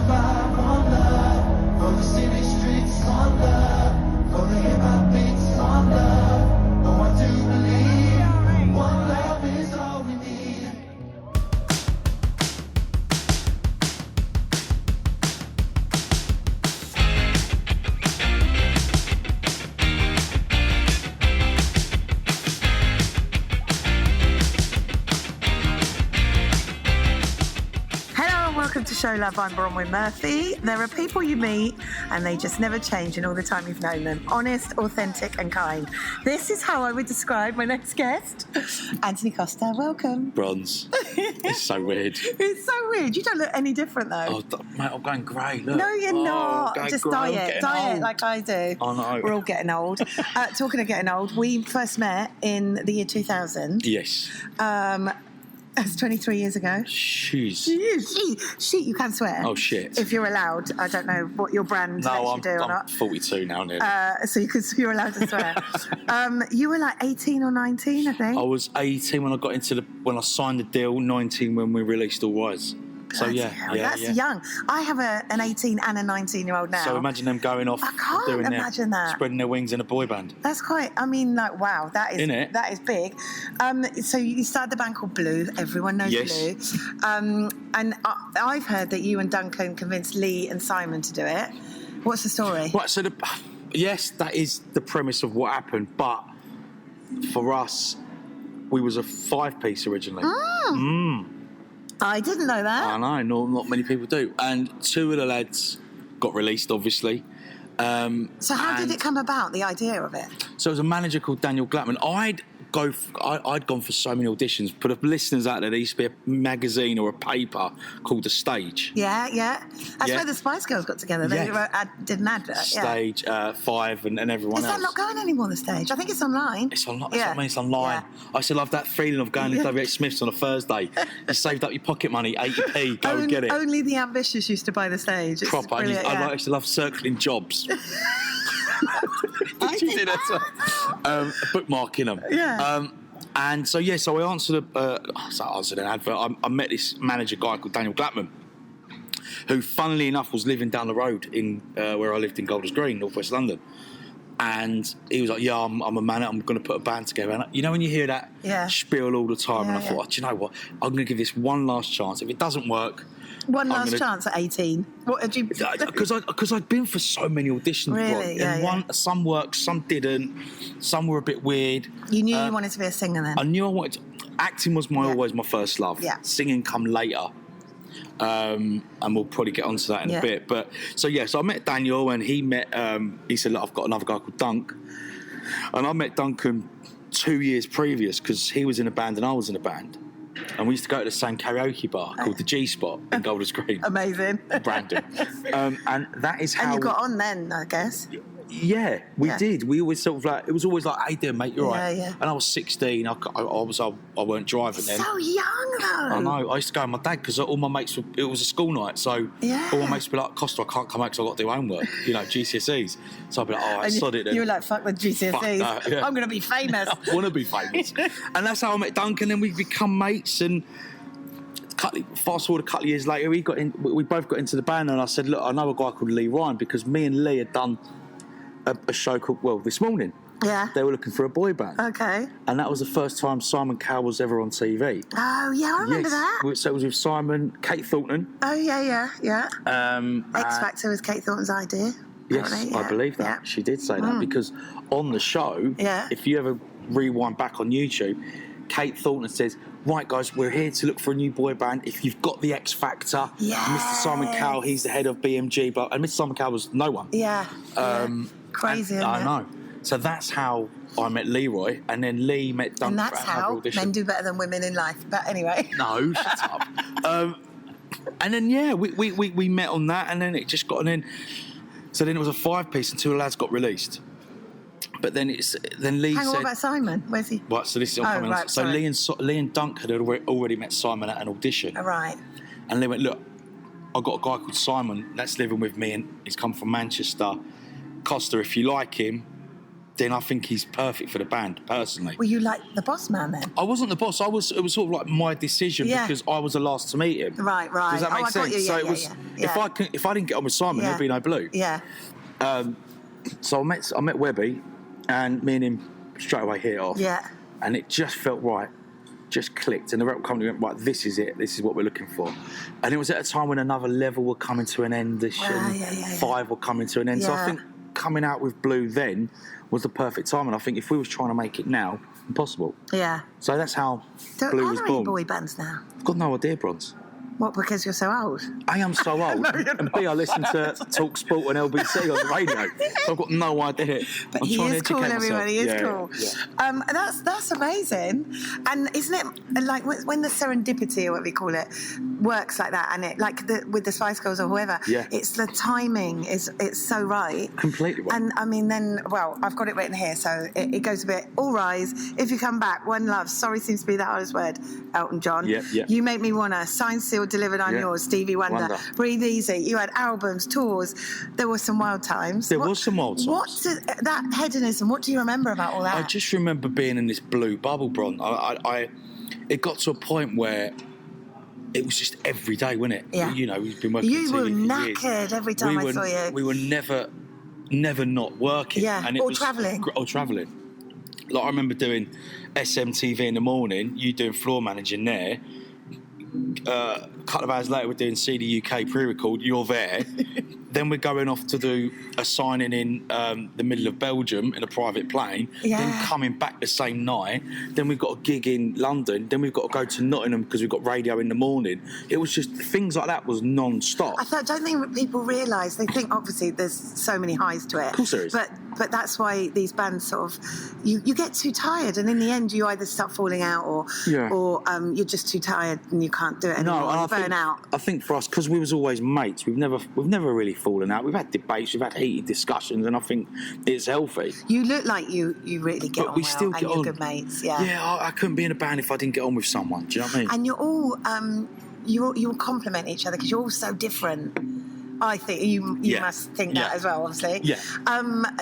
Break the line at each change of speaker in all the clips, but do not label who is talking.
survive on love. For the city streets on love. For the hip hop beats on love. Oh, I do believe one love is all we need.
Welcome to Show Love, I'm Bronwen Murphy. There are people you meet and they just never change in all the time you've known them. Honest, authentic and kind. This is how I would describe my next guest. Antony Costa, welcome.
Bronze. It's so weird.
It's so weird. You don't look any different though.
Oh, mate, I'm going grey, look.
No, you're not. Just diet
old.
like I do.
I know.
We're all getting old. Talking of getting old, we first met in the year 2000.
Yes.
That's 23 years ago.
Jeez.
Shit, you can swear.
Oh, shit.
If you're allowed. I don't know what your brand lets you do or not.
I'm 42 now, nearly.
So you're allowed to swear. You were like 18 or 19, I think.
I was 18 when I signed the deal, 19 when we released All Rise. So
that's young. I have an 18 and a 19-year-old now.
So imagine them going off.
I can't imagine that.
Spreading their wings in a boy band.
That's quite. I mean, like, wow, that is
Innit?
That is big. So you started the band called Blue. Everyone knows Blue. And I've heard that you and Duncan convinced Lee and Simon to do it. What's the story?
Right. So yes, that is the premise of what happened. But for us, we was a 5-piece originally.
I didn't know that.
I know, not many people do. And 2 of the lads got released, obviously.
So how did it come about, the idea of it?
So it was a manager called Daniel Glattman. I'd gone for so many auditions. For the listeners out there used to be a magazine or a paper called The Stage.
Yeah. That's where the Spice Girls got together. They did an advert.
Stage, 5 and everyone else.
Is that not going anymore, The Stage? I think it's online.
It's online. It's online. I used to love that feeling of going to WH Smith's on a Thursday. You saved up your pocket money, 80p, go and get it.
Only the ambitious used to buy The Stage. It's
proper. I used to love circling jobs. Did you do that as well? Bookmarking them.
Yeah.
So I answered an advert. I met this manager guy called Daniel Glattman, who, funnily enough, was living down the road in where I lived in Golders Green, northwest London. And he was like, "Yeah, I'm a man. I'm going to put a band together." And you know when you hear that spiel all the time, and I thought, do you know what? I'm going to give this one last chance. If it doesn't work.
One last chance at 18. What did you?
Because I'd been for so many auditions.
Really?
Some worked, some didn't. Some were a bit weird.
You knew you wanted to be a singer then.
I knew I wanted. Acting was always my first love.
Yeah.
Singing come later. And we'll probably get onto that in a bit. But so I met Daniel, and he met. He said, "Look, I've got another guy called Dunk," and I met Duncan 2 years previous because he was in a band and I was in a band. And we used to go to the same karaoke bar called the G Spot in Golders Green.
Amazing.
Brandon. And that is how...
And you got on then, I guess.
Yeah, we did. We always sort of like... It was always like, "Hey there, mate, you're right."
Yeah.
And I was 16. I weren't driving then.
So young, though.
I know. I used to go with my dad because all my mates... It was a school night, so all my mates would be like, "Costa, I can't come out because I've got to do homework." GCSEs. So I'd be like, "Oh, I sod it then."
You were like, "Fuck the GCSEs.
Fuck that, yeah.
I'm going to be famous."
I want to be famous. And that's how I met Duncan, and we become mates, and... Fast forward a couple of years later, we both got into the band, and I said, "Look, I know a guy called Lee Ryan," because me and Lee had done a show called This Morning.
Yeah.
They were looking for a boy band.
Okay.
And that was the first time Simon Cowell was ever on TV.
Oh, yeah, I remember that.
So it was with Simon, Kate Thornton.
Oh, yeah. X Factor was Kate Thornton's idea.
Yes, I believe that.
Yeah.
She did say that, because on the show, if you ever rewind back on YouTube, Kate Thornton says, "Right, guys, we're here to look for a new boy band. If you've got the X Factor, Mr. Simon Cowell, he's the head of BMG, and Mr. Simon Cowell was no one."
Yeah. Crazy, isn't it?
I know. So that's how I met Leroy, and then Lee met Duncan.
And that's how men do better than women in life. But anyway.
No, shut up. And then we met on that, and then it just got So then it was a 5-piece, and 2 lads got released. But then Lee said...
What about Simon? Where's he?
Right, so this is coming on. So Lee and Dunk had already met Simon at an audition.
Oh, right.
And Lee went, "Look, I've got a guy called Simon that's living with me, and he's come from Manchester. Costa, if you like him, then I think he's perfect for the band, personally.
Were you like the boss man then?
I wasn't the boss. It was sort of like my decision because I was the last to meet him.
Right.
Does that make sense?
I got you.
So it was if I didn't get on with Simon, there'd be no Blue.
Yeah.
So I met Webby, and me and him straight away hit it off.
Yeah.
And it just felt right. Just clicked, and the record company went, right, this is it, this is what we're looking for. And it was at a time when Another Level were coming to an end, Five were coming to an end. So I think coming out with Blue then was the perfect time, and I think if we was trying to make it now, impossible.
Yeah.
So that's how
So
Blue
are
was
there
born.
any boy bands now?
I've got no idea, Bronze.
What, because you're so old?
A, I'm so old, and B, I listen to Talk Sport and LBC on the radio, so I've got no idea.
But
I'm
he
trying to
is cool,
educate
everybody. He is
myself.
cool.
Yeah.
That's amazing. And isn't it like when the serendipity, or whatever you call it, works like that, and it with the Spice Girls or whoever, it's the timing it's so right.
Completely right.
And I mean, then, well, I've got it written here, so it goes a bit, all rise, if you come back, one love, sorry seems to be the hardest word, Elton John.
Yeah.
You make me wanna, signed, sealed, delivered, I'm yours, Stevie Wonder. Breathe Easy. You had albums, tours. There were some wild times.
There was some wild times.
That hedonism, what do you remember about all that?
I just remember being in this blue bubble, Bron. It got to a point where it was just every day, wasn't it?
Yeah.
You know, we've been working.
You were
for
knackered
years.
every time I saw you.
We were never not working.
Yeah,
and it
or
was
travelling.
Or travelling. Like I remember doing SMTV in the morning. You doing floor managing there. A couple of hours later, we're doing CD UK pre-record. You're there. Then we're going off to do a signing in the middle of Belgium in a private plane.
Yeah.
Then coming back the same night. Then we've got a gig in London. Then we've got to go to Nottingham because we've got radio in the morning. It was just things like that was non-stop.
I don't think people realise. They think obviously there's so many highs to it.
Of course there is.
But that's why these bands sort of you get too tired, and in the end you either start falling out or you're just too tired and you can't do it anymore.
No, and
you burn out.
I think for us, because we was always mates, we've never really fallen out. We've had debates, we've had heated discussions, and I think it's healthy.
You look like you really get
But
on
we
well,
still
and
get
you're
on.
good mates. Yeah.
Yeah, I couldn't be in a band if I didn't get on with someone. Do you know what I mean?
And you're all you all complement each other because you're all so different. I think you must think that as well, obviously.
Yeah.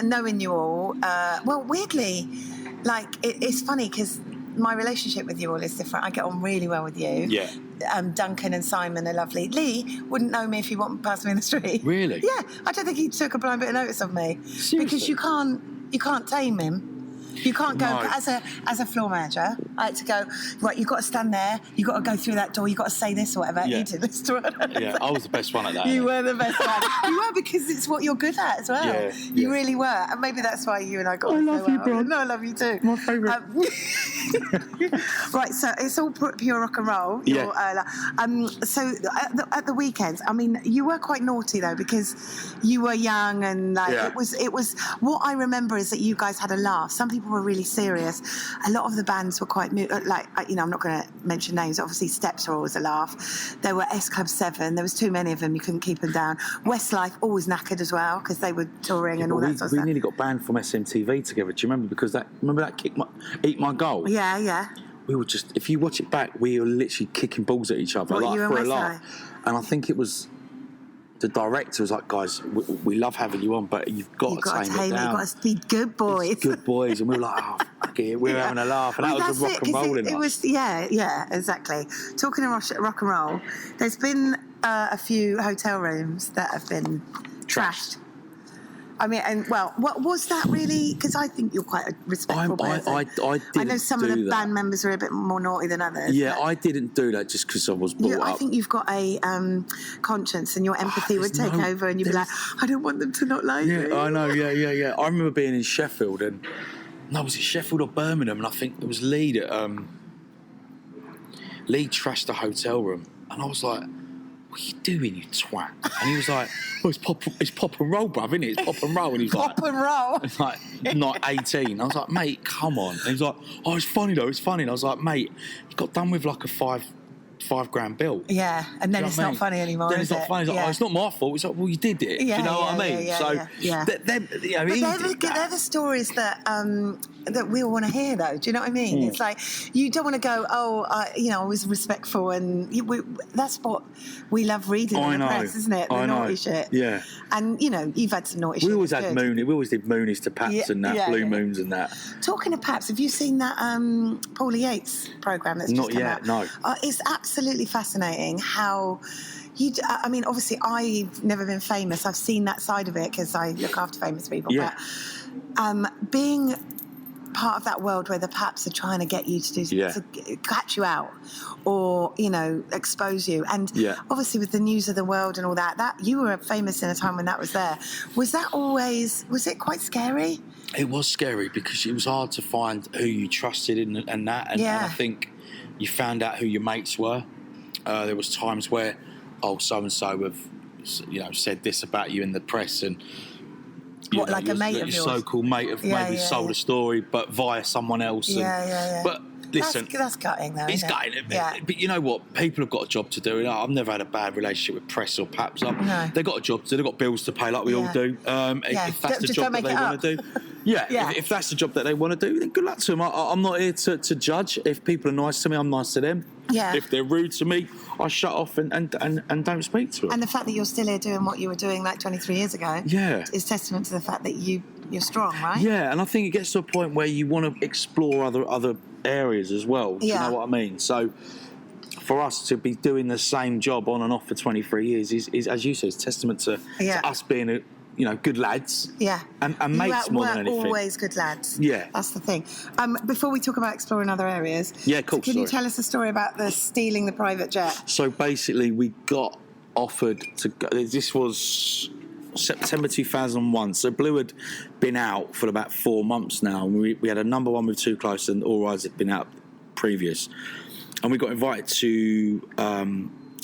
Knowing you all, well, weirdly, like it's funny because my relationship with you all is different. I get on really well with you.
Yeah.
Duncan and Simon are lovely. Lee wouldn't know me if he walked past me in the street.
Really?
Yeah. I don't think he took a blind bit of notice of me.
Seriously?
Because you can't tame him. You can't go as a floor manager. I had to go, right, you've got to stand there, you've got to go through that door, you've got to say this or whatever.
Yeah.
You did this to her.
Yeah, I was the best one at that.
You were the best one. You were, because it's what you're good at as well.
Yeah,
You really were. And maybe that's why you and I got on so well. I love you, bro. No, I love you too.
My favourite.
Right, so it's all pure rock and roll.
Yeah.
So at the weekends, I mean, you were quite naughty though, because you were young and it was what I remember is that you guys had a laugh. Some people were really serious. A lot of the bands were quite I'm not going to mention names. Obviously, Steps were always a laugh. There were S Club 7. There was too many of them. You couldn't keep them down. Westlife always knackered as well because they were touring and all that sort of stuff.
We nearly got banned from SMTV together. Do you remember? Because that Eat My Goal?
Yeah.
We were just, if you watch it back, we were literally kicking balls at each other
What,
like
you and
for a
Westlife?
laugh. And I think it was the director was like, guys, we love having you on, but you've got to tame it down.
You've got to be good boys.
It's good boys, and we were like, oh, fuck it, we were having a laugh, and that was the rock and roll in us.
It was, exactly. Talking of rock and roll, there's been a few hotel rooms that have been trashed. I mean, what was that really? Because I think you're quite a respectful person.
I
know some of the band members are a bit more naughty than others.
Yeah, I didn't do that just because I was brought up.
I think you've got a conscience, and your empathy would take over, and you'd be like, I don't want them to not like me.
Yeah, I know. Yeah. I remember being in Sheffield, and was it Sheffield or Birmingham? And I think it was Lee that Lee trashed the hotel room, and I was like, what are you doing, you twat? And he was like, well, it's pop and roll, bruv, isn't it? It's pop and roll. And he was
pop and roll?
It's like, not 18. I was like, mate, come on. And he was like, oh, it's funny though, it's funny. And I was like, mate, he got done with like a $5,000 bill.
Yeah, and then
Do you know
it's
what I
not
mean?
funny anymore.
Then
is
it's not
it?
funny. It's like,
Yeah.
oh, it's not my fault. It's like, well, you did it.
Yeah,
Do you know what I
yeah,
mean?
yeah,
so,
yeah.
Them, you know,
But
he
they're
did that.
they're the stories that that we all want to hear, though. Do you know what I mean? It's like you don't want to go, I was respectful, and that's what we love reading in the press, isn't it? The naughty shit.
Yeah.
And you've had some naughty shit.
We always had
good.
Mooney. We always did Moonies to Paps and that, Blue Moons and that.
Talking of Paps, have you seen that Paulie Yates programme that's just come out?
Not yet, no.
It's absolutely fascinating how I mean, obviously, I've never been famous. I've seen that side of it because I look after famous people.
Yeah.
But being part of that world where the Paps are trying to get you to catch you out or, expose you. And obviously with the news of the world and all that you were famous in a time when that was there. Was it quite scary?
It was scary because it was hard to find who you trusted and that. And I think you found out who your mates were. There was times where, so-and-so have, said this about you in the press and...
a mate of yours?
Your so-called mate have maybe sold a story, but via someone else. But listen...
That's gutting, though,
It's
isn't
gutting.
it? Yeah.
But you know what? People have got a job to do. I've never had a bad relationship with press or Paps.
No.
They've got a job to do. They've got bills to pay like we all do. If that's the
Just
job
don't
that
make
they
it
want to do... If that's the job that they want to do, then good luck to them. I'm not here to judge. If people are nice to me, I'm nice to them.
Yeah.
If they're rude to me, I shut off and don't speak to them.
And the fact that you're still here doing what you were doing like 23 years ago is testament to the fact that you're strong, right?
Yeah, and I think it gets to a point where you want to explore other areas as well. Do you know what I mean? So for us to be doing the same job on and off for 23 years is as you say, is testament to us being good lads. Yeah. And mates more than anything.
Always good lads.
Yeah.
That's the thing. Before we talk about exploring other areas,
cool.
Can you tell us a story about the stealing the private jet?
So basically, we got offered to go. This was September 2001. So Blue had been out for about 4 months now. We had a number one with Too Close, and All Rise had been out previous. And we got invited to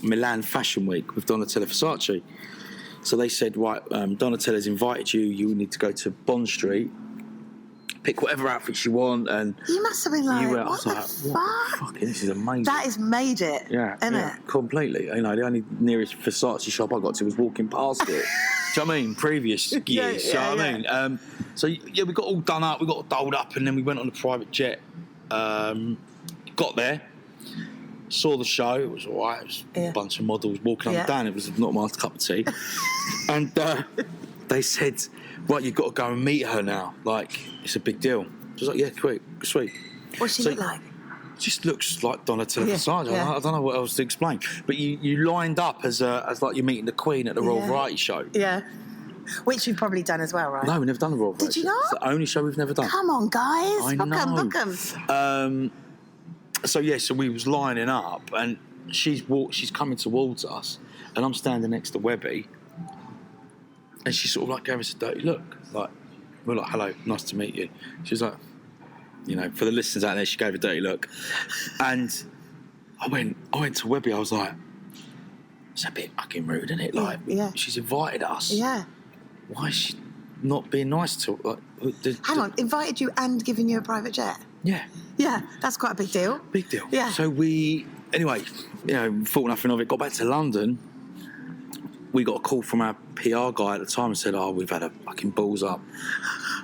Milan Fashion Week with Donatella Versace. So they said, right, Donatella's invited you. You need to go to Bond Street, pick whatever outfits you want, and
you must have been like, what the fuck?
Fucking, this is amazing.
That has made it, isn't it?
Completely. The only nearest Versace shop I got to was walking past it. Do you know what I mean? Previous years. You know what I mean? We got all done up, we got all doled up, and then we went on a private jet. Got there. Saw the show, it was all right. It was a bunch of models walking up and down. It was not my cup of tea. And they said, right, you've got to go and meet her now. Like, it's a big deal. I was like, yeah, quick, sweet.
What's she look like?
Just looks like Donatella Versace. I don't know what else to explain. But you lined up as like you're meeting the Queen at the Royal Variety Show.
Yeah. Which you've probably done as well, right?
No, we've never done the Royal Variety Show.
Did you not?
It's the only show we've never done.
Come on, guys.
I know.
Book 'em.
So we was lining up, and she's coming towards us, and I'm standing next to Webby, and she sort of like gave us a dirty look, like we're like, hello, nice to meet you. She was like, for the listeners out there, she gave a dirty look, and I went to Webby. I was like, it's a bit fucking rude, isn't it? Like, she's invited us.
Yeah.
Why is she not being nice to her? Like,
hang on, invited you and given you a private jet?
Yeah.
Yeah, that's quite a big deal.
Big deal.
Yeah.
So thought nothing of it, got back to London. We got a call from our PR guy at the time and said, we've had a fucking balls up.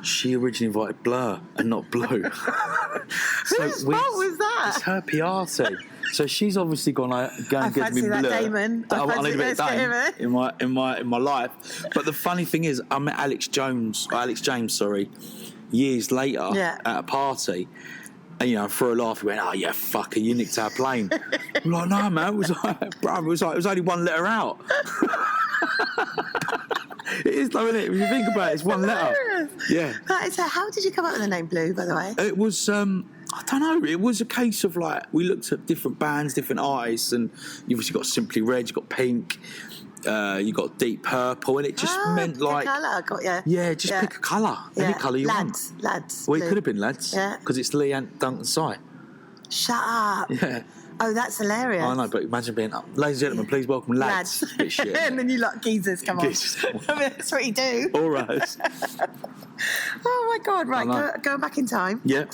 She originally invited Blur and not Blue.
Whose fault was that?
It's her PR team. So she's obviously gone and given me Blur.
I fancy that Damon.
I need a bit of Damon in my life. But the funny thing is, I met Alex James, years later at a party. And, for a laugh, he went, oh, yeah, fucker, you nicked our plane. I'm like, no, man, it was only one letter out. It is, though, isn't it? If you think about it, it's one letter. Yeah.
How did you come up with the name Blue, by the way?
It was, I don't know, it was a case of, like, we looked at different bands, different artists, and you obviously got Simply Red, you got Pink, you got Deep Purple, and it just meant like...
Pick a colour, got you.
Yeah, just pick a colour, any colour you want.
Lads.
Well, it could have been lads, because it's Lee, Ant, Dunk and Si.
Shut up.
Yeah.
Oh, that's hilarious.
I know, but imagine being up. Ladies and gentlemen, please welcome lads. Bit shit,
And then you like geezers come on.
Geezers.
I mean, that's what you do.
All right.
Oh my God! Right,
I know.
go back in time.
Yeah.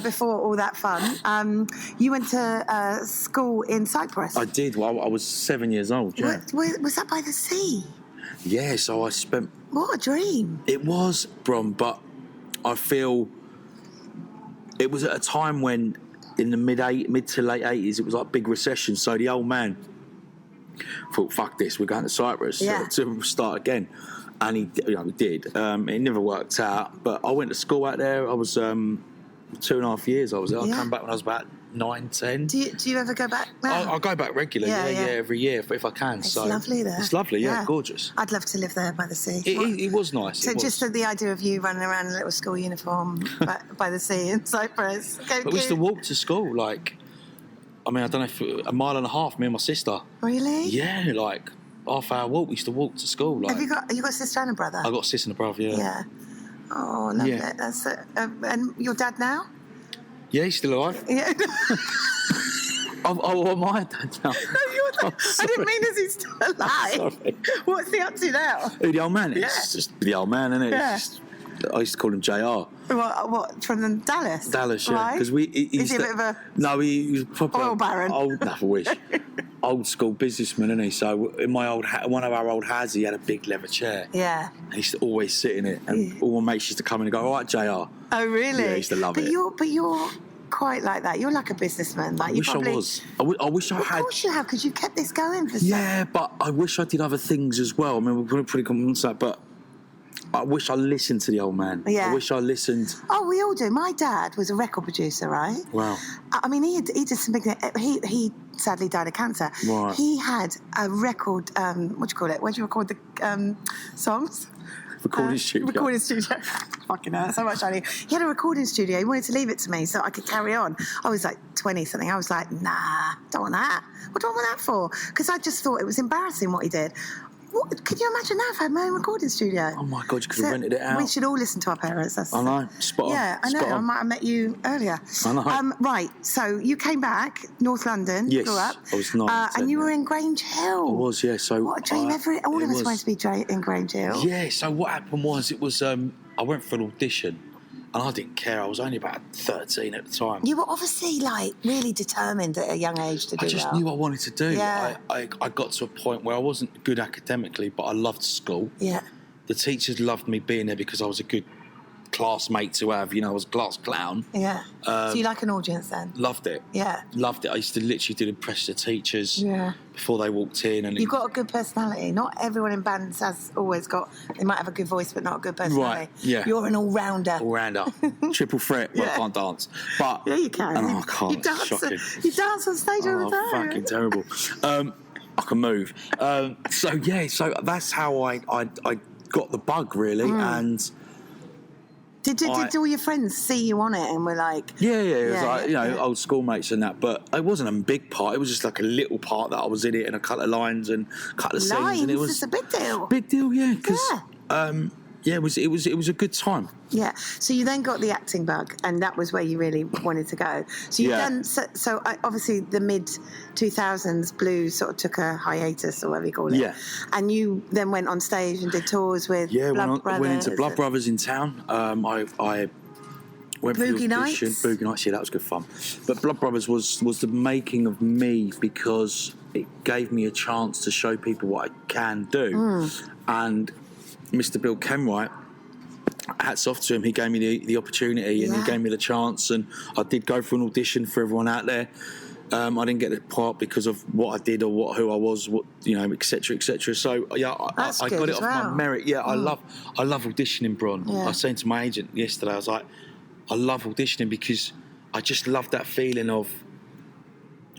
Before all that fun, you went to school in Cyprus.
I did. Well, I was 7 years old. Yeah.
Was that by the sea?
Yeah. So I spent.
What a dream!
It was, Bron, but I feel it was at a time when, in the mid to late 80s, it was like a big recession. So the old man thought, "Fuck this, we're going to Cyprus to start again." And he did. It never worked out. But I went to school out there. I was 2.5 years. I was there. I came back when I was about 9, 10.
Do you ever go back now?
I go back regularly. Yeah, every year if I can.
It's lovely there.
It's lovely. Yeah, gorgeous.
I'd love to live there by the sea.
It was nice.
So just the idea of you running around in a little school uniform by the sea in Cyprus.
But we used to walk to school, like, I don't know, if 1.5 miles, me and my sister.
Really?
Yeah, like half-hour walk. We used to walk to school. Like,
Have you got a sister and a brother?
I got a sister and a brother. Yeah.
Yeah. Oh, love it. That's it. And your dad now?
Yeah, he's still alive.
Yeah.
Oh, my dad now.
No, your dad. I didn't mean as he's still alive.
Sorry.
What's he up to now?
Who, the old man?
Yeah.
It's just the old man, isn't it?
Yeah.
I used to call him JR.
What from Dallas?
Dallas, yeah.
Right.
Because
Is he a bit of a...
No, he was proper...
Oil baron?
I wish. Old school businessman, isn't he? So in one of our old houses, he had a big leather chair.
Yeah.
And he used to always sit in it. And all my mates used to come in and go, "All right, JR."
Oh, really?
Yeah, I used to love it.
But you're quite like that. You're like a businessman. Like
I wish I was. I wish I had...
Of course you have, because you kept this going for
Yeah, but I wish I did other things as well. We're pretty confident that, but I wish I listened to the old man.
Yeah.
I wish I listened.
Oh, we all do. My dad was a record producer, right?
Wow.
I mean, he did some big... He sadly died of cancer.
Right.
He had a record... what do you call it? Where do you record the songs?
Recording studio.
Recording studio. Fucking hell, so much money. He had a recording studio. He wanted to leave it to me so I could carry on. I was like 20-something. I was like, nah, don't want that. What do I want that for? Because I just thought it was embarrassing what he did. Could you imagine that if I had my own recording studio?
Oh my God, you could have rented it out.
We should all listen to our parents.
I know, spot on.
Yeah, I know.
Spot on.
I might have met you earlier.
I know.
Right, so you came back, North London,
Yes,
grew up.
I was 9,
and you
10,
were
yeah.
in Grange Hill.
I was, yeah. So
What a dream. All of us wanted to be in Grange Hill.
Yeah, so what happened was, I went for an audition and I didn't care. I was only about 13 at the time.
You were obviously really determined at a young age to do
I just
well.
knew what I wanted to do.
Yeah.
I got to a point where I wasn't good academically, but I loved school.
Yeah.
The teachers loved me being there because I was a good classmate to have. I was a class clown.
Yeah. So you like an audience then?
Loved it.
Yeah.
Loved it. I used to literally do impress the teachers
Yeah.
before they walked in. And
You've got a good personality. Not everyone in bands has always got... They might have a good voice, but not a good personality.
Right, yeah.
You're an all-rounder.
all-rounder, triple threat. Well,
Yeah.
I can't dance, but
Yeah, you can.
Oh, I can't.
You dance,
Shocking.
you dance on stage all the time.
Fucking terrible. I can move. So that's how I got the bug, really. And
Did all your friends see you on it and were like...
yeah, it was like,
yeah.
old schoolmates and that, but it wasn't a big part. It was just like a little part that I was in it, and a couple of lines and a couple of scenes, and it was
It's a big deal.
big deal, yeah. Because it was a good time.
Yeah. So you then got the acting bug, and that was where you really wanted to go. So you then, obviously the mid 2000s blues sort of took a hiatus, or whatever you call it.
Yeah.
And you then went on stage and did tours with Blood Brothers.
Went into Blood Brothers in town. I went
Boogie
for the
Nights?
audition. Boogie Nights, yeah, that was good fun. But Blood Brothers was the making of me, because it gave me a chance to show people what I can do. And Mr. Bill Kenwright, hats off to him, he gave me the opportunity, and he gave me the chance, and I did go for an audition for everyone out there. I didn't get the part because of what I did or who I was, etc., etc. So I got it off my merit. Yeah, I love auditioning, Bron.
Yeah.
I was saying to my agent yesterday, I was like, I love auditioning because I just love that feeling of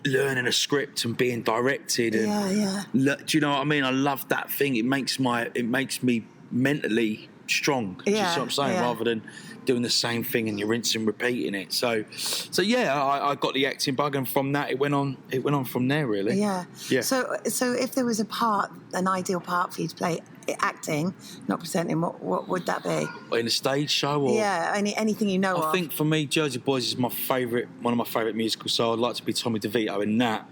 learning a script and being directed. And
Yeah.
do you know what I mean? I love that thing. It makes me mentally strong. Do you see what I'm saying? Rather than doing the same thing and you're rinsing, repeating it. So yeah, I got the acting bug, and from that it went on from there, really.
Yeah.
Yeah.
So if there was an ideal part for you to play, acting, not presenting, what would that be?
In a stage show, or
anything you know of?
I think for me, Jersey Boys is one of my favourite musicals. So I'd like to be Tommy DeVito in that.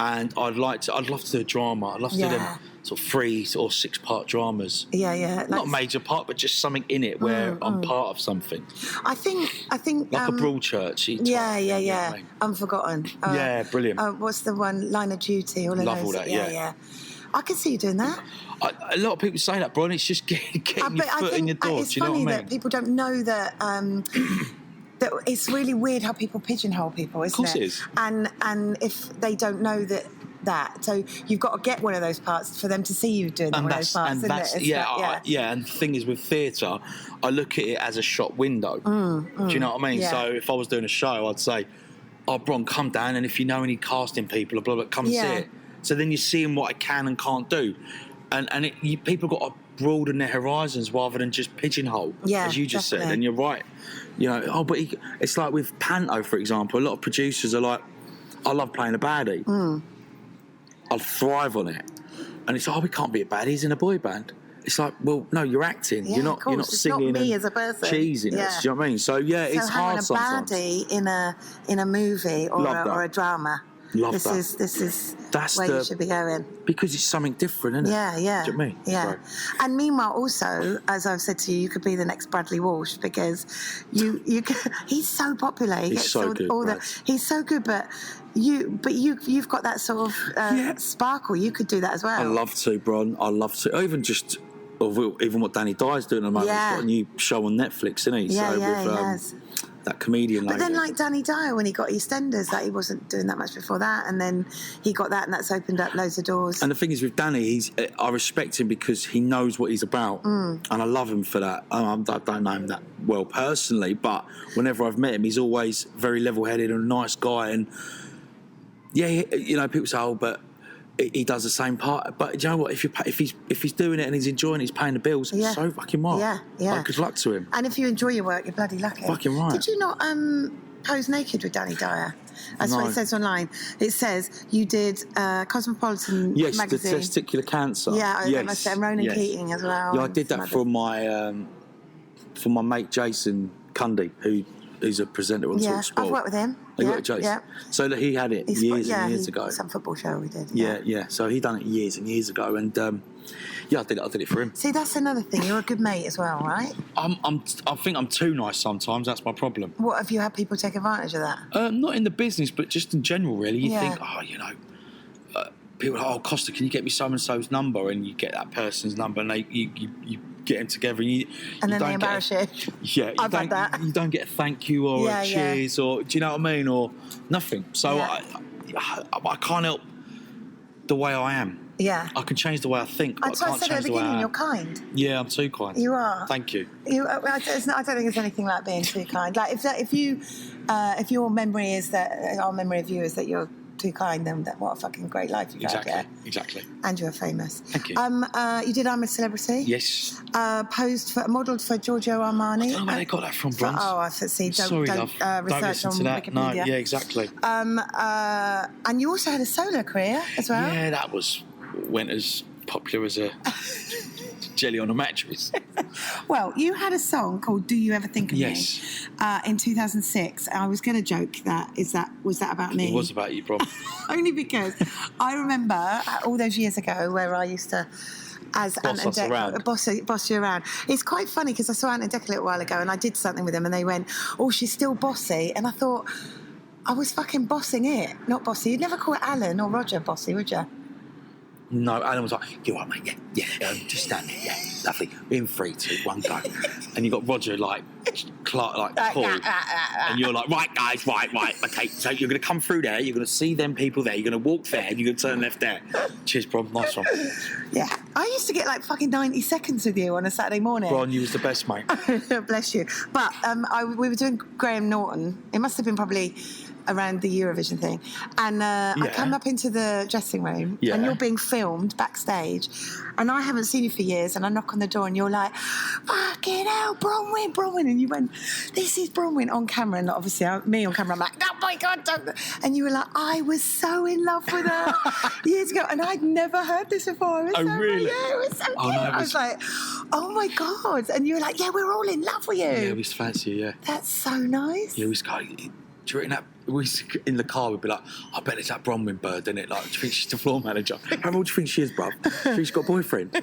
And I'd love to do a drama. I'd love to do them sort of 3 or 6 part dramas.
Yeah.
Not a major part, but just something in it where I'm part of something.
I think
like a Broadchurch.
Yeah. Unforgotten.
Yeah, brilliant.
What's the one? Line of Duty. All of
Love
those.
all that. Yeah.
I can see you doing that.
A lot of people say that, Brian. It's just getting your foot in your door.
It's
do you know
funny
what I mean?
that people don't know that. That it's really weird how people pigeonhole people, isn't it?
Of course it is.
And if they don't know that, so you've got to get one of those parts for them to see you doing one of those parts, isn't it?
And the thing is, with theatre, I look at it as a shop window. Do you know what I mean?
Yeah.
So if I was doing a show, I'd say, "Oh, Bron, come down, and if you know any casting people, blah blah, come and see it." So then you're seeing what I can and can't do, and people got to broaden their horizons rather than just pigeonhole, as you just said. And you're right. You know, but it's like with Panto, for example. A lot of producers are like, "I love playing a baddie. I thrive on it," and it's like, "Oh, we can't be a baddie. He's in a boy band." It's like, well, no, you're acting.
Yeah,
you're not singing.
Not me
and
as a person.
cheesing.
Yeah.
Do you know what I mean? So it's hard sometimes.
So having a baddie in a movie or a drama.
Love that.
This is
That's
where you should be going.
Because it's something different, isn't it?
Yeah.
Do you know what I mean?
Yeah.
So.
And meanwhile, also, as I've said to you, you could be the next Bradley Walsh because he's so popular.
He's so good.
He's so good, but you've got that sort of sparkle. You could do that as well.
I love to, Bron. I love to. Even what Danny Dye's doing at the moment. He's got a new show on Netflix, isn't he?
Yeah,
so
he has.
That comedian
But
lady.
then, like Danny Dyer, when he got EastEnders, he wasn't doing that much before that, and then he got that, and that's opened up loads of doors.
And the thing is with Danny, I respect him because he knows what he's about, and I love him for that. I don't know him that well personally, but whenever I've met him, he's always very level-headed and a nice guy. And people say, "Oh, but he does the same part." But do you know what? If he's doing it and he's enjoying it, he's paying the bills. So fucking right.
Yeah.
Like, good luck to him.
And if you enjoy your work, you're bloody lucky.
Fucking right.
Did you not pose naked with Danny Dyer? That's what
No.
it says online. It says you did Cosmopolitan
Yes,
magazine.
the testicular cancer.
Yeah,
yes.
must say, and Ronan Keating as well.
Yeah, I did that for my mate Jason Cundy, who's a presenter on Talk Sport.
I've worked with him.
You worked with Jason?
Yeah.
So that he had it years and years ago.
Some football show we did.
Yeah. So he done it years and years ago, and I did it for him.
See, that's another thing. You're a good mate as well, right?
I think I'm too nice sometimes. That's my problem.
What have you had people take advantage of that?
Not in the business, but just in general, really. You think, people are like, "Oh, Costa, can you get me so and so's number?" And you get that person's number, and you get them together, and
then they embarrass you.
Yeah,
I've had that.
You don't get a thank you or a cheers or do you know what I mean, or nothing. So I can't help the way I am.
Yeah.
I can change the way I think, but I can't
said
change
at the
the way I
beginning,
am.
you're kind.
Yeah, I'm too kind.
You are.
Thank you.
I don't think it's anything like being too kind. Like if your memory is that our memory of you is that you're too kind, then what a fucking great life you've had. Yeah?
Exactly.
And you're famous.
Thank you.
You did I'm a Celebrity.
Yes.
Modelled for Giorgio Armani.
I don't know where they got that from, Bronze.
I see. Don't
don't listen to that.
Wikipedia.
No, yeah, exactly.
And you also had a solo career as well.
Yeah, that went as popular as a jelly on a mattress.
Well, you had a song called "Do You Ever Think of Me?"
Yes.
In 2006. I was going to joke was that about me?
It was about you, Bron.
Only because I remember all those years ago where I used to, as Ant and Dec, boss you around. It's quite funny because I saw Ant and Dec a little while ago and I did something with them and they went, "Oh, she's still bossy," and I thought I was fucking bossing it, not bossy. You'd never call Alan or Roger bossy, would you?
No, Alan was like, "You all right, mate? Yeah, just stand there. Yeah, lovely. In 3, 2, 1, go." And you got Roger like cool, and you're like, "Right, guys, right. Okay, so you're going to come through there. You're going to see them people there. You're going to walk there, and you're going to turn left there." Cheers, bro. Nice one.
Yeah, I used to get like fucking 90 seconds with you on a Saturday morning.
Bron, you was the best, mate.
Bless you. But we were doing Graham Norton. It must have been probably around the Eurovision thing, and I come up into the dressing room, and you're being filmed backstage, and I haven't seen you for years, and I knock on the door, and you're like, "Fucking hell, Bronwen," and you went, "This is Bronwen" on camera, and obviously me on camera, I'm like, "Oh my God, don't," and you were like, "I was so in love with her years ago," and I'd never heard this before.
Oh, really?
Yeah, it was so cute. No, I was like, "Oh my God," and you were like, "Yeah, we're all in love with you."
Yeah, we used to fancy you, yeah.
That's so nice.
Yeah, we used to go, during that, we used to, in the car, we'd be like, "I bet it's that Bronwen bird, isn't it? Like, do you think she's the floor manager? How old do you think she is, bruv? Do you think she's got a boyfriend?"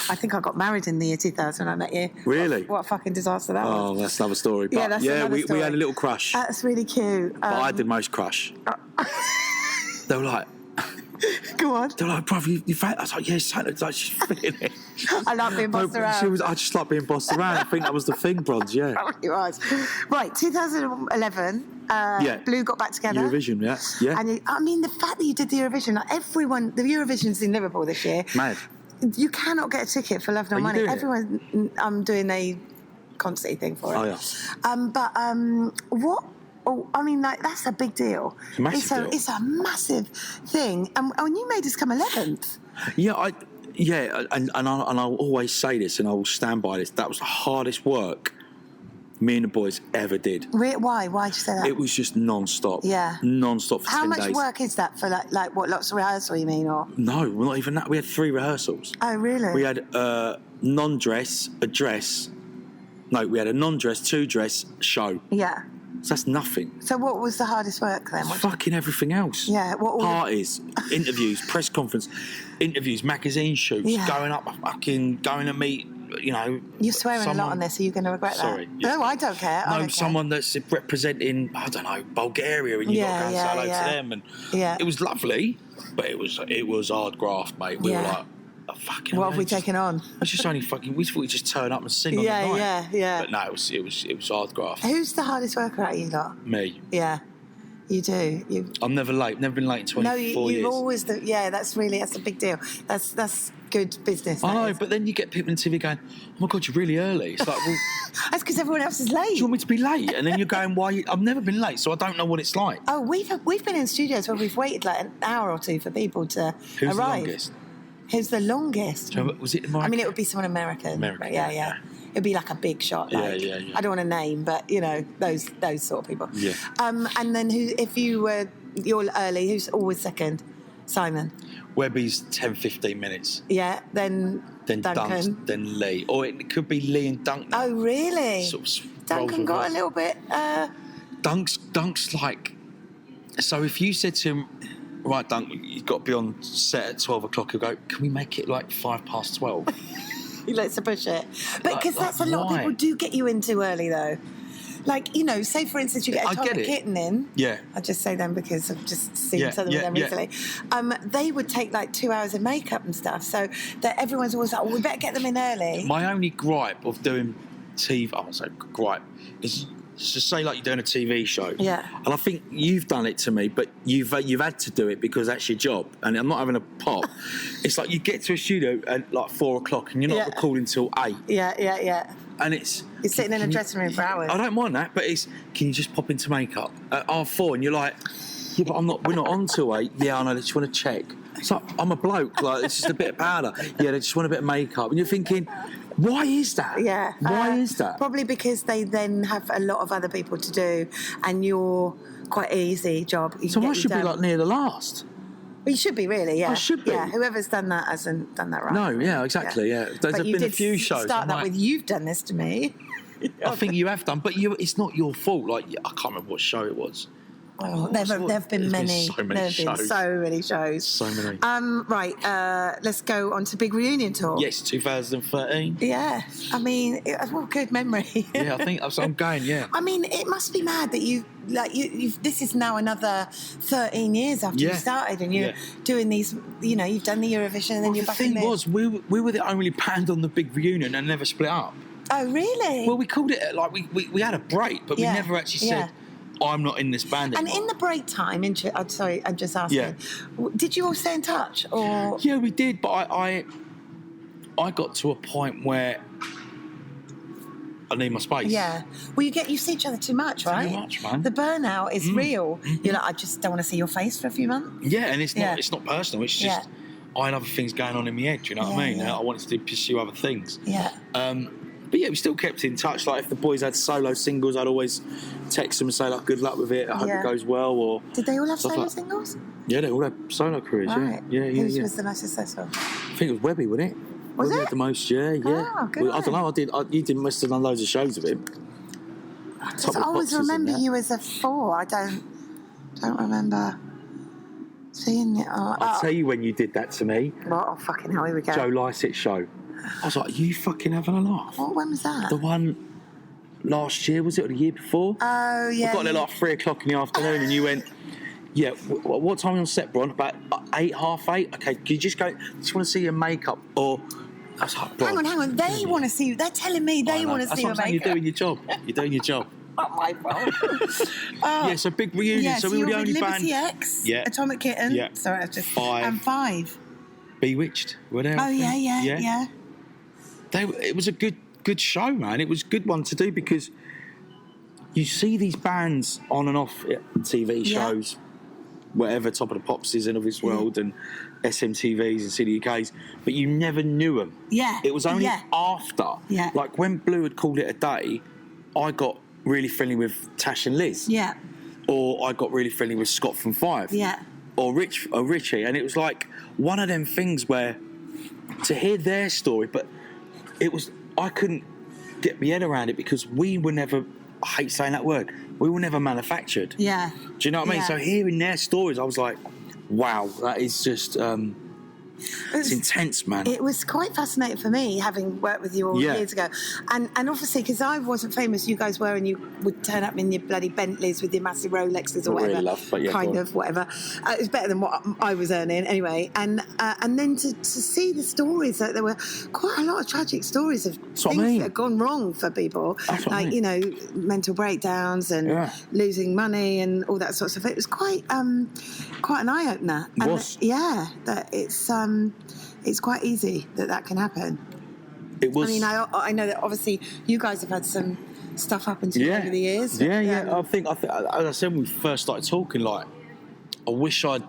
I think I got married in the year 2000 when I met you.
Really?
What a fucking disaster that was.
Oh, that's another story. But
that's another story.
We had a little crush.
That's really cute.
But I did most crush. They were like,
go on.
They were like, "Bruv, you fat?" I was like, "Yeah, it's like she's fitting it."
I like being bossed around.
I just like being bossed around. I think that was the thing, Bronze, yeah.
It was. Right, 2011, Blue got back together.
Eurovision, yeah.
And I mean, the fact that you did the Eurovision, like everyone, the Eurovision's in Liverpool this year.
Mad.
You cannot get a ticket for Love Nor Money. Everyone, I'm doing a concert thing for it.
Oh, yeah.
What? Oh, I mean, like, that's a big deal.
Massive deal.
It's a massive thing. And you made us come 11th.
And I'll always say this, and I will stand by this. That was the hardest work me and the boys ever did.
Why? Why'd you say that?
It was just non-stop.
Yeah.
Non-stop for 10 days.
How much work is that for, like what, lots of rehearsal, you mean, or?
No, not even that. We had 3 rehearsals.
Oh, really?
We had non-dress, a dress. No, we had a non-dress, 2-dress show.
Yeah.
So that's nothing.
So what was the hardest work then?
Fucking everything else.
Yeah.
Parties, interviews, press conference, interviews, magazine shoots, going to meet, you know.
You're swearing a lot on this. Are you going to regret that?
Sorry. Yeah.
No, I don't care.
No, someone that's representing, I don't know, Bulgaria, and you've got to go and say hello to them. And it was lovely, but it was hard graft, mate. We were like, what
have we taken on?
It's just only fucking. We thought we'd just turn up and sing on the night.
Yeah.
But no, it was hard graft.
Who's the hardest worker out of you lot?
Me.
Yeah, you do.
I'm never late. Never been late in 24 years.
No, you've always. That's a big deal. That's good business.
I know, but then you get people on TV going, "Oh my God, you're really early." It's like, well,
that's because everyone else is late.
Do you want me to be late? And then you're going, "Why?" I've never been late, so I don't know what it's like.
Oh, we've been in studios where we've waited like an hour or two for people to
arrive. Who's the longest?
Who's the longest?
So, was it American?
I mean, it would be someone American. Yeah. It'd be like a big shot. Like,
yeah.
I don't want to name, but you know those sort of people.
Yeah.
And then if you're early, who's always second? Simon.
Webby's 10-15 minutes.
Yeah. Then Duncan.
Then Lee, or it could be Lee and Dunk now.
Oh, really?
Sort of
Duncan got a little bit.
Dunk's like. So if you said to him, "Right, Dunk, you've got to be on set at 12 o'clock," he'll go, "Can we make it like 12:05?"
He likes to push it. But because that's a lot of people do get you in too early, though. Like, you know, say, for instance, you get a Tom and Kitten in.
Yeah.
I just say them because I've just seen something with them recently. They would take like 2 hours of makeup and stuff. So that everyone's always like, "Oh, we better get them in early." My
only gripe of doing TV, I won't say gripe, is just say like you're doing a TV show.
Yeah.
And I think you've done it to me, but you've had to do it because that's your job. And I'm not having a pop. It's like you get to a studio at like 4 o'clock and you're not recording till 8.
Yeah.
And
you're sitting in a dressing room for hours.
I don't mind that, but can you just pop into makeup at R4? And you're like, "Yeah, but we're not on till 8. Yeah, I know, they just want to check." It's like, I'm a bloke, like, it's just a bit of powder. Yeah, they just want a bit of makeup. And you're thinking, why is that?
Yeah.
Why is that?
Probably because they then have a lot of other people to do and you're quite easy job.
So I should be like near the last.
Well, you should be, really, yeah.
I should be.
Yeah, whoever's done that hasn't done that right.
No, yeah, exactly, yeah. There's been a few shows.
Start that with, "You've done this to me."
I think you have done, but it's not your fault. Like, I can't remember what show it was.
Oh, there have been many.
So many shows.
There have been so many shows.
So many.
Right, let's go on to Big Reunion Tour.
Yes, 2013.
Yeah, I mean, good memory.
Yeah, I think I'm going. Yeah.
I mean, it must be mad that you've this is now another 13 years after you started, and you're doing these. You know, you've done the Eurovision, and then you're back in there.
The thing was, we were the only band on the Big Reunion and never split up.
Oh, really?
Well, we called it like we had a break, but we never actually said, "I'm not in this band anymore."
And in the break time, I'm sorry, I'm just asking.
Yeah.
Did you all stay in touch, or?
Yeah, we did, but I got to a point where I need my space.
Yeah. Well, you see each other too much, right?
Too much, man.
The burnout is real. You're like, I just don't want to see your face for a few months.
Yeah, and it's not personal. It's just I had other things going on in my head. Do you know what I mean? I wanted to pursue other things.
Yeah.
But yeah, we still kept in touch. Like if the boys had solo singles, I'd always text them and say like, "Good luck with it. I hope it goes well." Or
did they all have solo singles?
Yeah, they all had solo careers.
Right.
Yeah.
Who was the most successful?
I think it was Webby, wasn't it?
Was
Webby
it?
had the most? Yeah.
Oh, good.
Well, I don't know. You must have done loads of shows of him.
I always remember you as a 4. I don't remember seeing it.
I'll tell you when you did that to me.
What? Oh, fucking hell, here we go.
Joe Lycett's show. I was like, are you fucking having a laugh?
When was that?
The one last year, was it, or the year before?
Oh, yeah.
I got there like 3 o'clock in the afternoon and you went, yeah, what time are you on set, Bron? About 8, half 8? Okay, can you just want to see your makeup? Or, I was like, Bron,
hang on. They want to see you. They're telling me they want to see your makeup.
You're doing your job. You're doing your job.
Not my fault.
Yeah, so big reunion.
Yeah,
so we were the only
Liberty
band.
X,
Yeah.
Atomic Kitten.
Yeah.
Sorry, I've just...
5.
And 5.
Bewitched. Were there?
Oh, yeah.
It was a good show, man. It was a good one to do because you see these bands on and off TV shows, whatever, Top of the Pops is in of this world, and SMTVs and CDUKs, but you never knew them.
Yeah.
It was only after.
Yeah.
Like when Blue had called it a day, I got really friendly with Tash and Liz.
Yeah.
Or I got really friendly with Scott from 5.
Yeah.
Or Richie. And it was like one of them things where to hear their story, but I couldn't get my head around it because we were never, I hate saying that word, we were never manufactured.
Yeah.
Do you know what I mean?
Yeah.
So hearing their stories, I was like, wow, that is just, it's intense, man.
It was quite fascinating for me, having worked with you all years ago. And obviously, because I wasn't famous, you guys were, and you would turn up in your bloody Bentleys with your massive Rolexes or whatever.
Really loved, but
kind of, whatever. It was better than what I was earning, anyway. And then to see the stories, that there were quite a lot of tragic stories of things that had gone wrong for people. Like, you know, mental breakdowns and losing money and all that sort of stuff. It was quite an eye-opener.
It was.
Yeah, that it's quite easy that can happen.
It was.
I mean, I know that obviously you guys have had some stuff happen to you over the years.
Yeah. I think, as I said when we first started talking, like, I wish I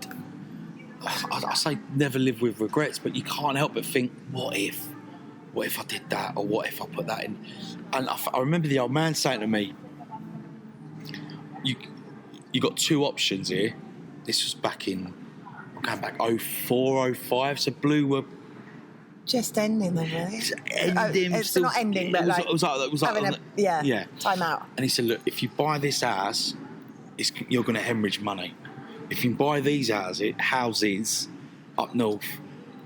say never live with regrets, but you can't help but think, what if I did that, or what if I put that in? And I remember the old man saying to me, you got 2 options here. This was I'm going back 04, 05, so Blue were
just ending them, really. It's
still,
not ending, but
it was like
time out.
And he said, look, if you buy this house, you're going to hemorrhage money. If you buy these houses up north,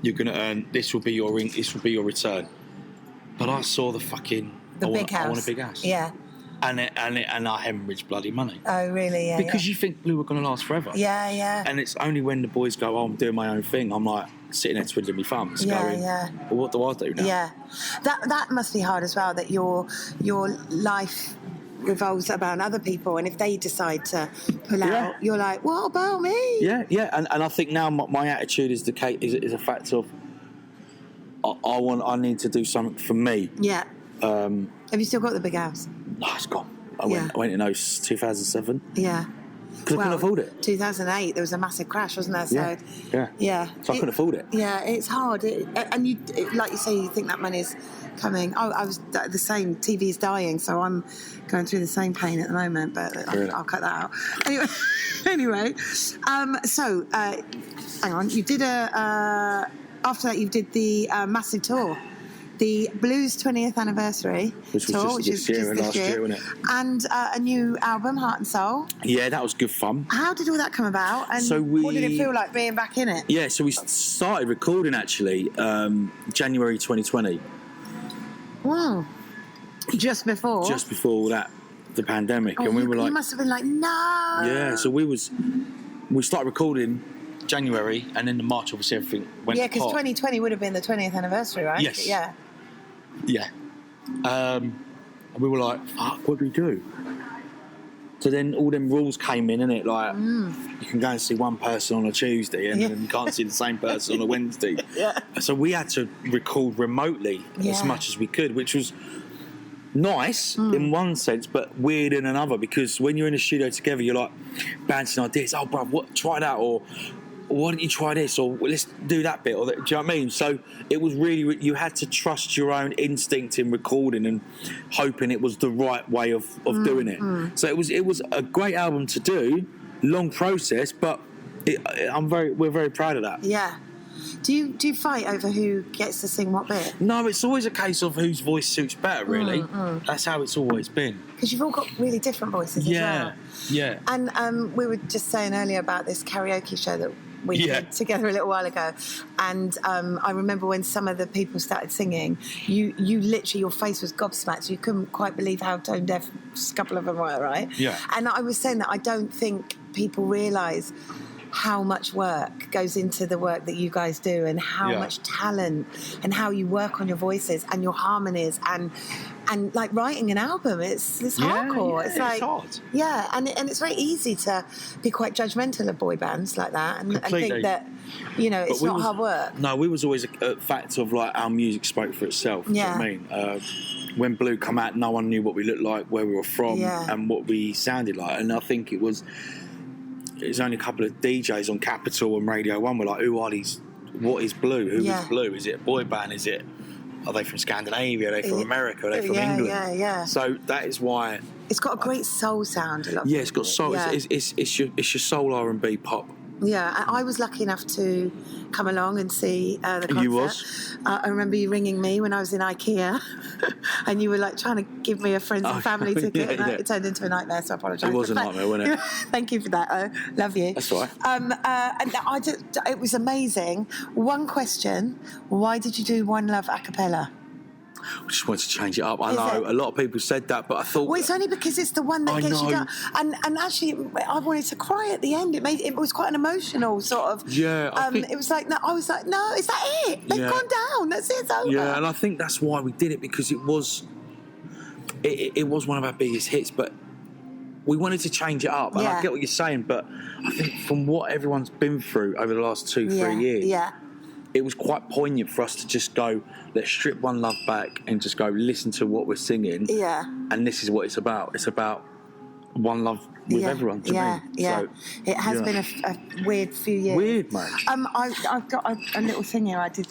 you're going to earn. This will be your return. But I saw I want a big house.
Yeah.
And I hemorrhage bloody money.
Oh, really? Yeah.
Because you think Blue are going to last forever.
Yeah.
And it's only when the boys go, I'm doing my own thing, I'm like sitting there twiddling my thumbs, going, well, what do I do now?
Yeah. That must be hard as well, that your life revolves around other people, and if they decide to pull out, you're like, what about me?
Yeah. And I think now my attitude is a fact of I need to do something for me.
Yeah. Have you still got the big house?
No, it's gone. I went in 2007.
Yeah.
Because I couldn't afford it.
2008, there was a massive crash, wasn't there? So, yeah.
So I couldn't afford it.
Yeah, it's hard. And you, like you say, you think that money's coming. I was the same. TV's dying, so I'm going through the same pain at the moment. But I'll cut that out. Anyway, so hang on. You did after that, you did the massive tour. The Blues 20th anniversary tour, which is just this year, wasn't it? And a new album, Heart and Soul.
Yeah, that was good fun.
How did all that come about? And what did it feel like being back in it?
Yeah, so we started recording actually January 2020.
Wow. Just before
the pandemic, and we were like,
you must have been like, no.
Yeah, so we started recording January, and then in March, obviously everything went.
Yeah, because 2020 would have been the 20th anniversary, right?
Yes.
Yeah.
Yeah. And we were like, fuck, what do we do? So then all them rules came in, innit? Like, you can go and see one person on a Tuesday, and then you can't see the same person on a Wednesday.
Yeah.
So we had to record remotely as much as we could, which was nice in one sense, but weird in another, because when you're in the studio together, you're like bouncing ideas. Oh, bruv, try that, or why don't you try this, or let's do that bit, or that, do you know what I mean? So it was really, you had to trust your own instinct in recording and hoping it was the right way of doing it. So it was a great album to do, long process, but we're very proud of that.
Yeah. Do you fight over who gets to sing what bit?
No, it's always a case of whose voice suits better, really. That's how it's always been.
Because you've all got really different voices as well.
Yeah.
And we were just saying earlier about this karaoke show that we did together a little while ago, and I remember when some of the people started singing, you literally, your face was gobsmacked. You couldn't quite believe how tone deaf a couple of them were, right?
Yeah.
And I was saying that I don't think people realise how much work goes into the work that you guys do, and how much talent, and how you work on your voices and your harmonies, and like writing an album, it's hardcore. It's like,
hard.
Yeah, and it's very easy to be quite judgmental of boy bands like that, and think that, you know, it's not hard work.
No, we was always a fact of like our music spoke for itself.
Yeah.
Do you know what I mean? When Blue come out, no one knew what we looked like, where we were from, and what we sounded like, and I think it was only a couple of DJs on Capital and Radio 1 were like, who are these? What is Blue? Who is Blue? Is it a boy band? Are they from Scandinavia? Are they from America? Are they from England?
Yeah.
So that is why
it's got a great soul sound.
It's got soul.
Yeah.
It's your soul R&B pop.
Yeah, and I was lucky enough to come along and see the concert.
You was?
I remember you ringing me when I was in IKEA, and you were like trying to give me a friends and family ticket, and it turned into a nightmare. So I apologise.
It was a nightmare, wasn't it?
Thank you for that. I love you.
That's all right.
And it was amazing. One question: why did you do One Love a cappella?
I just wanted to change it up. I know a lot of people said that, but I thought...
Well, it's only because it's the one that gets you down. And actually, I wanted to cry at the end. It was quite an emotional sort of...
Yeah.
It was like, no, I was like, no, is that it? They've gone down. That's it. It's over.
Yeah, and I think that's why we did it, because it was one of our biggest hits, but we wanted to change it up. And I get what you're saying, but I think from what everyone's been through over the last 2-3 years... It was quite poignant for us to just go, let's strip One Love back and just go listen to what we're singing. Yeah. And this is what it's about. It's about one love with everyone, to me.
Yeah.
So,
it has been a weird few years.
Weird, mate.
I've got a little thing here. I did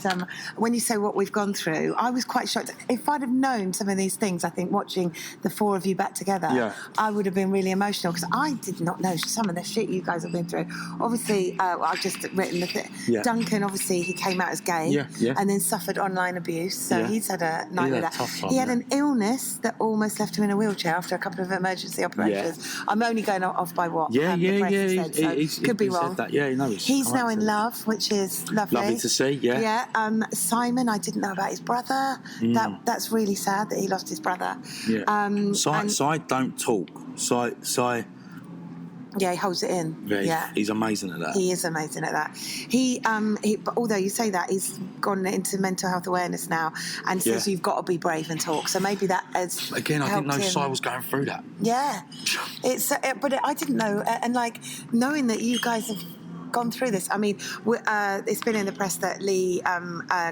when you say what we've gone through, I was quite shocked. If I'd have known some of these things, I think watching the four of you back together, I would have been really emotional, because I did not know some of the shit you guys have been through. Obviously, I've just written the thing. Duncan, obviously, he came out as gay and then suffered online abuse, so he's had a night with that. He had an illness that almost left him in a wheelchair after a couple of emergency operations. I'm only going off by what the press said, so could be wrong.
Said that.
He's now in love, which is lovely.
Lovely to see,
Simon, I didn't know about his brother. That's really sad that he lost his brother.
Si don't talk. Si
Yeah, he holds it in.
Yeah, he's amazing at that.
He is amazing at that. He but although you say that, he's gone into mental health awareness now and says you've got to be brave and talk. So maybe that has
again. I didn't know
him.
Si was going through that.
Yeah, but I didn't know, and like knowing that you guys have gone through this. I mean, it's been in the press that Lee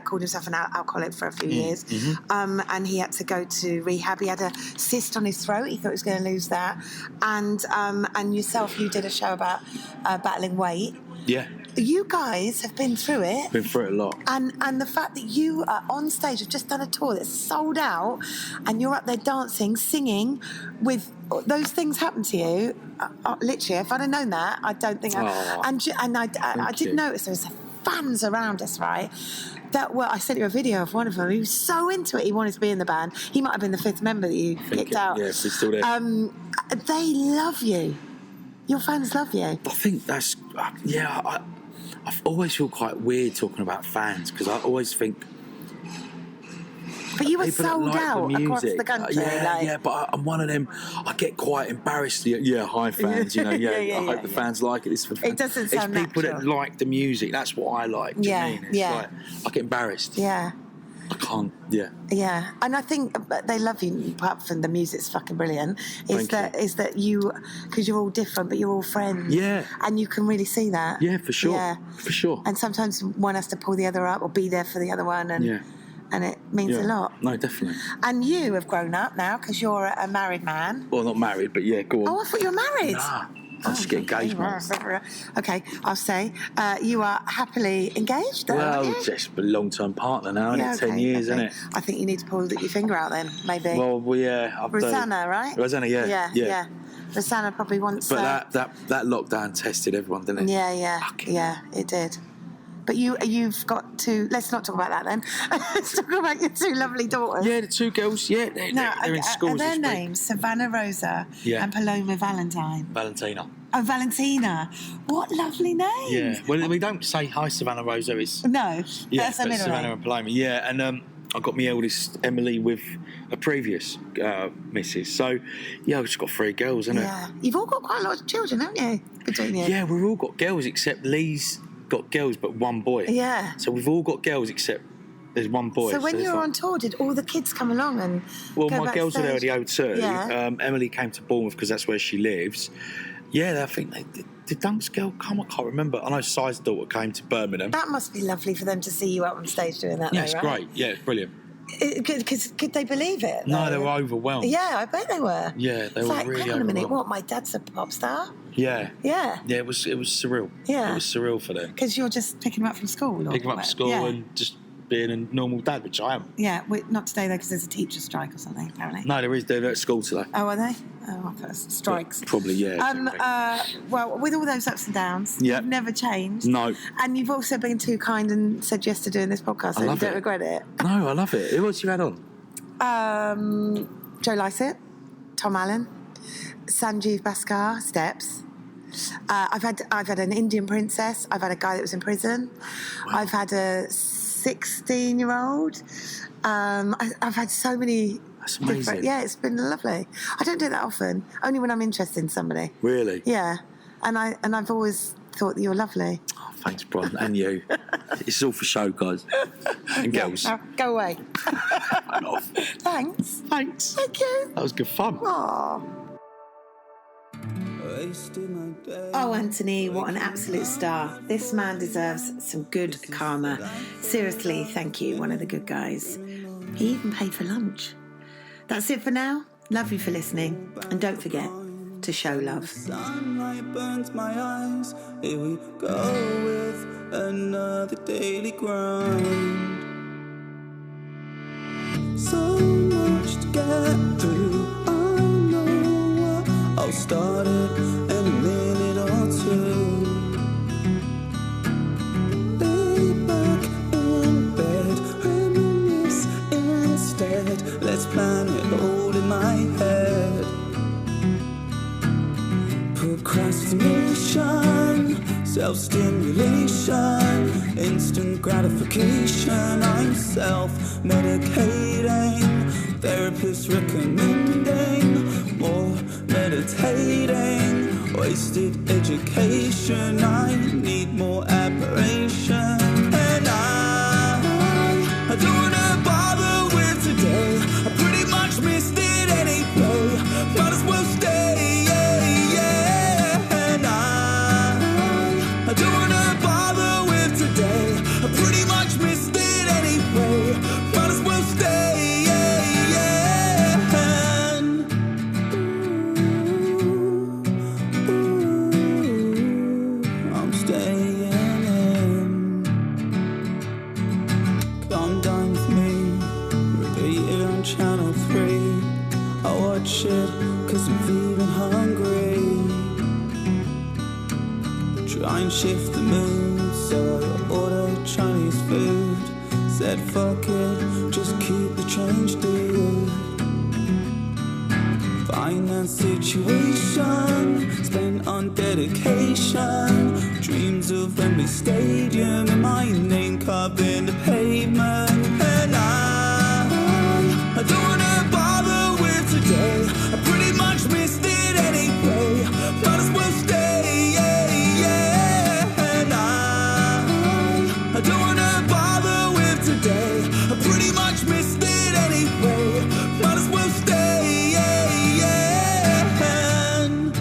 called himself an alcoholic for a few years, and he had to go to rehab. He had a cyst on his throat. He thought he was going to lose that. And yourself, you did a show about battling weight.
Yeah.
You guys have been through it.
Been through it a lot. And
the fact that you are on stage, have just done a tour that's sold out, and you're up there dancing, singing, with those things happen to you. Literally, if I'd have known that, I don't think I did notice there was fans around us, right? I sent you a video of one of them. He was so into it. He wanted to be in the band. He might have been the fifth member that you kicked out.
Yes, he's still there.
They love you. Your fans love you.
I think that's I always feel quite weird talking about fans, because I always think.
But you were sold out across the country.
But I'm one of them. I get quite embarrassed. Hi fans. I hope the fans like it.
It doesn't sound
It's people
natural.
that like the music. That's what I like. Do you mean? It's like, I get embarrassed.
Yeah.
I can't. Yeah.
Yeah, and I think they love you. Apart from the music's fucking brilliant, is that you, because you're all different, but you're all friends.
Yeah.
And you can really see that.
Yeah, for sure.
Yeah,
for sure.
And sometimes one has to pull the other up or be there for the other one. And and it means a lot.
No, definitely.
And you have grown up now because you're a married man.
Well, not married, but yeah, go on.
Oh, I thought you were married.
Nah, I just get engaged, man.
Okay, I'll say you are happily engaged, though, aren't you?
Just a long-term partner now, isn't it? 10 years, isn't it?
I think you need to pull your finger out then, maybe.
Well, yeah.
Rosanna, right?
Rosanna, yeah.
Rosanna probably wants...
But that lockdown tested everyone, didn't it?
Yeah, it did. But you've got to... Let's not talk about that then. Let's talk about your two lovely daughters.
Yeah, the two girls, they're in school.
Are their names Savannah Rosa and Paloma Valentine?
Valentina.
Oh, Valentina. What lovely names.
Yeah. Well, we don't say hi, Savannah Rosa. It's...
No,
yeah,
that's a middle
Savannah
name.
and Paloma. Yeah, and I got my eldest, Emily, with a previous missus. So, yeah, I've just got 3 girls, haven't
Yeah. You've all got quite a lot of children, haven't you, between you?
Yeah, we've all got girls, except Lee's got girls but 1 boy.
Yeah.
So we've all got girls except there's 1 boy.
So when you were on tour, did all the kids come along and
Well,
go
my girls were there at the O2.
Yeah.
Emily came to Bournemouth because that's where she lives. Yeah, I think did Dunk's girl come? I can't remember. I know Si's daughter came to Birmingham.
That must be lovely for them to see you up on stage doing that,
Yeah,
though,
it's
right?
great. Yeah, it's brilliant.
Could they believe it?
No,
though?
they were overwhelmed.
Yeah, I bet they were.
Yeah, they
It's
were
like,
really
hang on a minute,
overwhelmed.
what, my dad's a pop star?
Yeah.
Yeah.
Yeah, it was surreal.
Yeah.
It was surreal for them.
Because you're just picking them up from school? Or
Picking them up from school
yeah.
and just being a normal dad, which I am.
Yeah, not today, though, because there's a teacher strike or something, apparently.
No, they're at school today.
Oh, are they? Oh, I thought strikes.
Probably, yeah.
Well, with all those ups and downs,
Yeah.
you've never changed.
No.
And you've also been too kind and said yes to doing this podcast, so you
love
don't
it.
regret it.
No, I love it. Who else you had on?
Joe Lycett, Tom Allen, Sanjeev Bhaskar, Steps. I've had an Indian princess. I've had a guy that was in prison.
Wow.
I've had a 16-year-old. I've had so many.
That's amazing.
Yeah, it's been lovely. I don't do it that often. Only when I'm interested in somebody.
Really?
Yeah, and I've always thought that you're lovely.
Oh, thanks, Bron, and you. It's all for show, guys and girls.
Now, go away.
Fuck off.
Thanks.
Thanks.
Thank you.
That was good fun.
Aww. Oh, Anthony, what an absolute star. This man deserves some good karma. Seriously, thank you, one of the good guys. He even paid for lunch. That's it for now. Love you for listening. And don't forget to show love.
Sunlight burns my eyes. Here we go with another daily grind. So much to get through. I know I'll start it in a minute or two. Lay back in bed, reminisce instead. Let's plan it all in my head. Procrastination, self-stimulation, instant gratification. I'm self-medicating, therapists recommending more meditating, wasted education. I need more admiration, and I don't wanna bother with today. I pretty much missed it anyway. Might as well stay, and I don't wanna bother with today. I pretty much missed it anyway. Might as well stay, and I'm staying in. Come dine with me, repeat it on channel 3. I watch it cause I'm feeling hungry. Try and shift the mood, so I ordered Chinese food. Said fuck it, just keep the change, dude. Finance situation, spent on dedication. Dreams of Wembley Stadium and my name carved in the pavement. And I don't wanna bother with today. I pretty much missed it anyway. Might as well stay, and I don't wanna bother with today. I pretty much missed it anyway. Might as well stay, and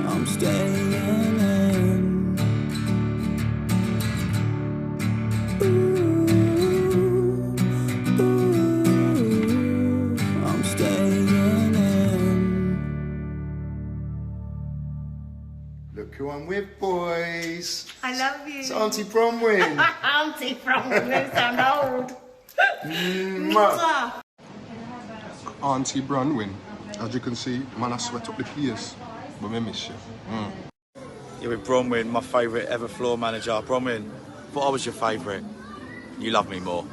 I'm staying in.
Look who I'm with, boys.
I love you.
It's Auntie Bronwen.
Auntie Bronwen, you sound old.
Mwah.
Auntie Bronwen. As you can see, man, I sweat up the place. But I miss you.
You're with Bronwen, my favourite ever floor manager. Bronwen, thought I was your favourite. You love me more.